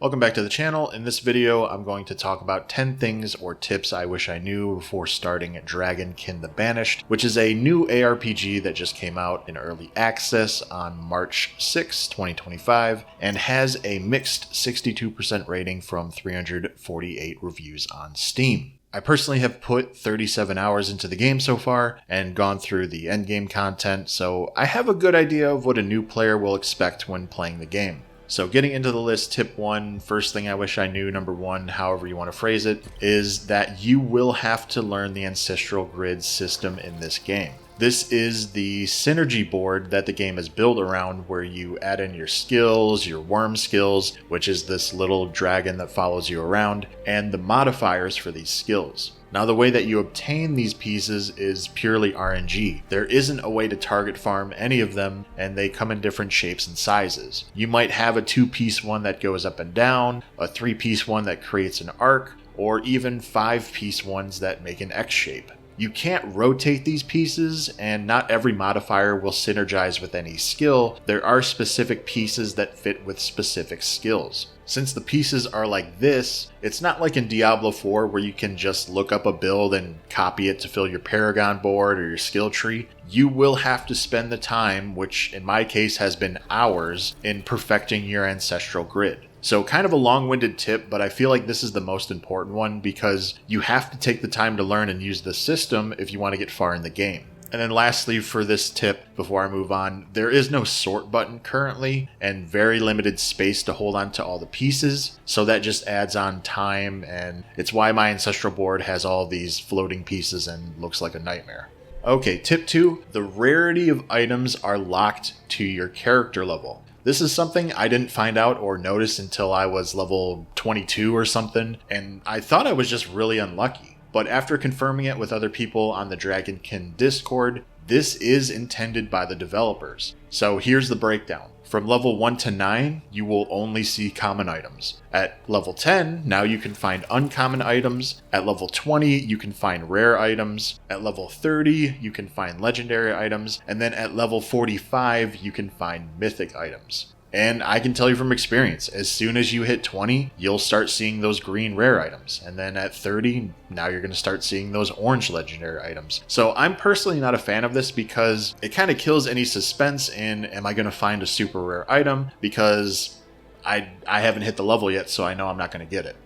Welcome back to the channel. In this video, I'm going to talk about 10 things or tips I wish I knew before starting Dragonkin the Banished, which is a new ARPG that just came out in early access on March 6, 2025, and has a mixed 62% rating from 348 reviews on Steam. I personally have put 37 hours into the game so far and gone through the endgame content, so I have a good idea of what a new player will expect when playing the game. So getting into the list, tip 1, first thing I wish I knew, number 1, however you want to phrase it, is that you will have to learn the Ancestral grid system in this game. This is the synergy board that the game is built around, where you add in your skills, your worm skills, which is this little dragon that follows you around, and the modifiers for these skills. Now, the way that you obtain these pieces is purely RNG. There isn't a way to target farm any of them, and they come in different shapes and sizes. You might have a 2-piece one that goes up and down, a 3-piece one that creates an arc, or even 5-piece ones that make an X shape. You can't rotate these pieces, and not every modifier will synergize with any skill. There are specific pieces that fit with specific skills. Since the pieces are like this, it's not like in Diablo 4 where you can just look up a build and copy it to fill your Paragon board or your skill tree. You will have to spend the time, which in my case has been hours, in perfecting your Ancestral grid. So kind of a long-winded tip, but I feel like this is the most important one because you have to take the time to learn and use the system if you want to get far in the game. And then lastly, for this tip, before I move on, there is no sort button currently and very limited space to hold on to all the pieces. So that just adds on time, and it's why my Ancestral board has all these floating pieces and looks like a nightmare. Okay, tip 2, the rarity of items are locked to your character level. This is something I didn't find out or notice until I was level 22 or something, and I thought I was just really unlucky. But after confirming it with other people on the Dragonkin Discord, this is intended by the developers. So here's the breakdown. From level 1 to 9, you will only see common items. At level 10, now you can find uncommon items. At level 20, you can find rare items. At level 30, you can find legendary items. And then at level 45, you can find mythic items. And I can tell you from experience, as soon as you hit 20, you'll start seeing those green rare items. And then at 30, now you're going to start seeing those orange legendary items. So I'm personally not a fan of this because it kind of kills any suspense in, am I going to find a super rare item? Because I haven't hit the level yet, so I know I'm not going to get it.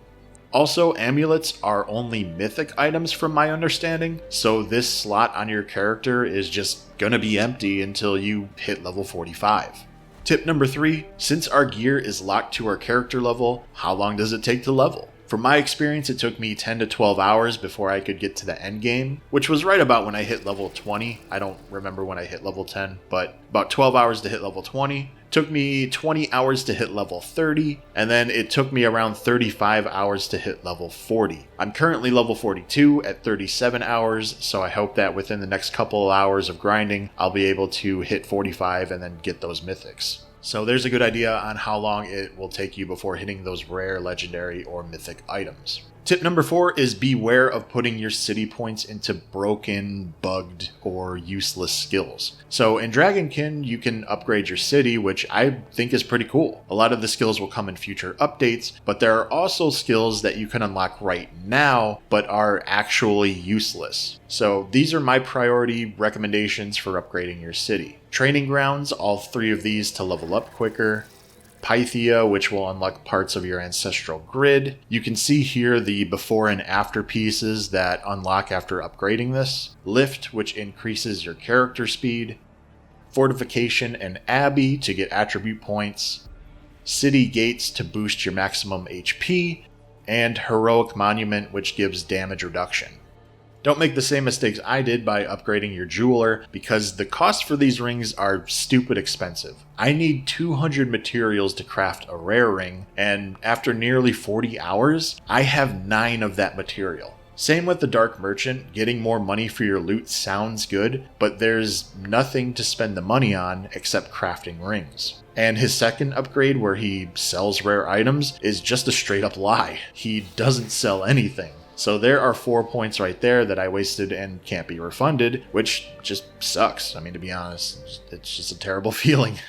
Also, amulets are only mythic items from my understanding, so this slot on your character is just going to be empty until you hit level 45. Tip number 3, since our gear is locked to our character level, how long does it take to level? From my experience, it took me 10 to 12 hours before I could get to the end game, which was right about when I hit level 20. I don't remember when I hit level 10, but about 12 hours to hit level 20. Took me 20 hours to hit level 30, and then it took me around 35 hours to hit level 40. I'm currently level 42 at 37 hours, so I hope that within the next couple of hours of grinding, I'll be able to hit 45 and then get those mythics. So there's a good idea on how long it will take you before hitting those rare, legendary, or mythic items. Tip number 4 is beware of putting your city points into broken, bugged, or useless skills. So in Dragonkin, you can upgrade your city, which I think is pretty cool. A lot of the skills will come in future updates, but there are also skills that you can unlock right now, but are actually useless. So these are my priority recommendations for upgrading your city. Training Grounds, all 3 of these to level up quicker. Pythia, which will unlock parts of your Ancestral grid. You can see here the before and after pieces that unlock after upgrading this. Lift, which increases your character speed. Fortification and Abbey to get attribute points. City Gates to boost your maximum HP. And Heroic Monument, which gives damage reduction. Don't make the same mistakes I did by upgrading your jeweler, because the cost for these rings are stupid expensive. I need 200 materials to craft a rare ring, and after nearly 40 hours, I have 9 of that material. Same with the Dark Merchant, getting more money for your loot sounds good, but there's nothing to spend the money on except crafting rings. And his second upgrade, where he sells rare items, is just a straight up lie. He doesn't sell anything. So there are 4 points right there that I wasted and can't be refunded, which just sucks. I mean, to be honest, it's just a terrible feeling.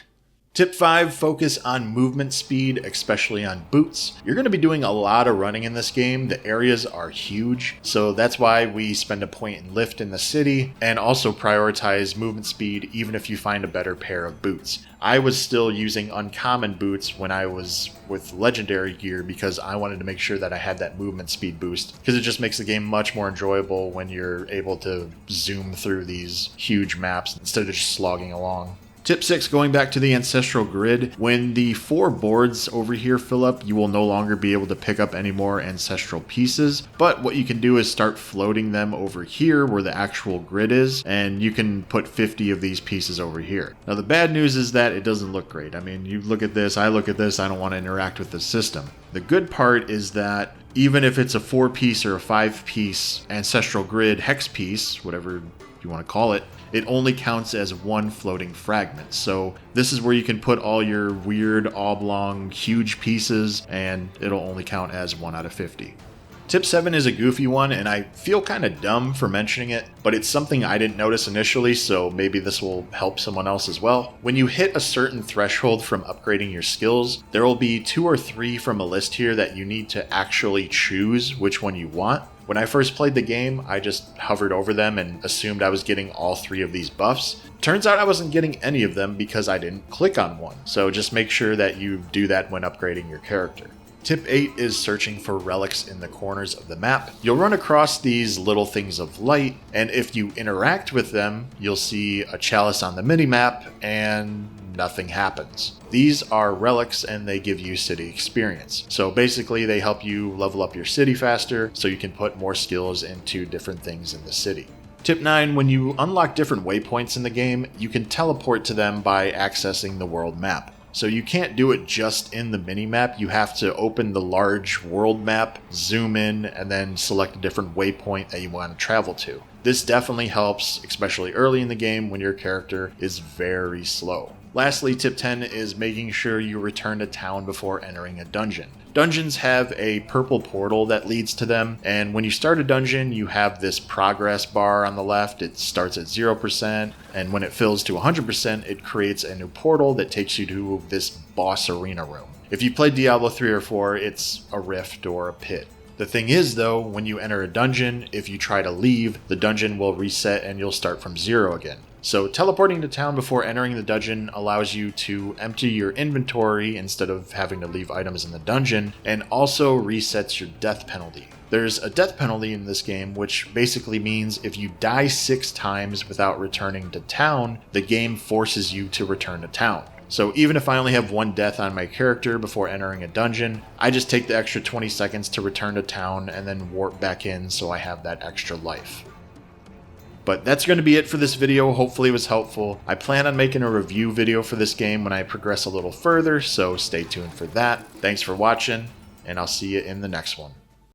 Tip 5, focus on movement speed, especially on boots. You're going to be doing a lot of running in this game. The areas are huge, so that's why we spend a point in lift in the city and also prioritize movement speed even if you find a better pair of boots. I was still using uncommon boots when I was with legendary gear because I wanted to make sure that I had that movement speed boost, because it just makes the game much more enjoyable when you're able to zoom through these huge maps instead of just slogging along. Tip 6, going back to the Ancestral grid, when the 4 boards over here fill up, you will no longer be able to pick up any more Ancestral pieces, but what you can do is start floating them over here where the actual grid is, and you can put 50 of these pieces over here. Now the bad news is that it doesn't look great. I mean, you look at this, I look at this, I don't want to interact with the system. The good part is that even if it's a 4-piece or a 5-piece Ancestral grid hex piece, whatever you want to call it, it only counts as 1 floating fragment. So this is where you can put all your weird oblong huge pieces and it'll only count as 1 out of 50. Tip 7 is a goofy one, and I feel kind of dumb for mentioning it, but it's something I didn't notice initially, so maybe this will help someone else as well. When you hit a certain threshold from upgrading your skills, there will be 2 or 3 from a list here that you need to actually choose which one you want. When I first played the game, I just hovered over them and assumed I was getting all 3 of these buffs. Turns out I wasn't getting any of them because I didn't click on one, so just make sure that you do that when upgrading your character. Tip 8 is searching for relics in the corners of the map. You'll run across these little things of light, and if you interact with them, you'll see a chalice on the minimap, and nothing happens. These are relics and they give you city experience. So basically they help you level up your city faster so you can put more skills into different things in the city. Tip 9, when you unlock different waypoints in the game, you can teleport to them by accessing the world map. So you can't do it just in the minimap, you have to open the large world map, zoom in, and then select a different waypoint that you want to travel to. This definitely helps, especially early in the game when your character is very slow. Lastly, tip 10 is making sure you return to town before entering a dungeon. Dungeons have a purple portal that leads to them, and when you start a dungeon, you have this progress bar on the left. It starts at 0%, and when it fills to 100%, it creates a new portal that takes you to this boss arena room. If you played Diablo 3 or 4, it's a rift or a pit. The thing is though, when you enter a dungeon, if you try to leave, the dungeon will reset and you'll start from 0 again. So teleporting to town before entering the dungeon allows you to empty your inventory instead of having to leave items in the dungeon, and also resets your death penalty. There's a death penalty in this game, which basically means if you die 6 times without returning to town, the game forces you to return to town. So even if I only have 1 death on my character before entering a dungeon, I just take the extra 20 seconds to return to town and then warp back in so I have that extra life. But that's going to be it for this video. Hopefully it was helpful. I plan on making a review video for this game when I progress a little further, so stay tuned for that. Thanks for watching, and I'll see you in the next one.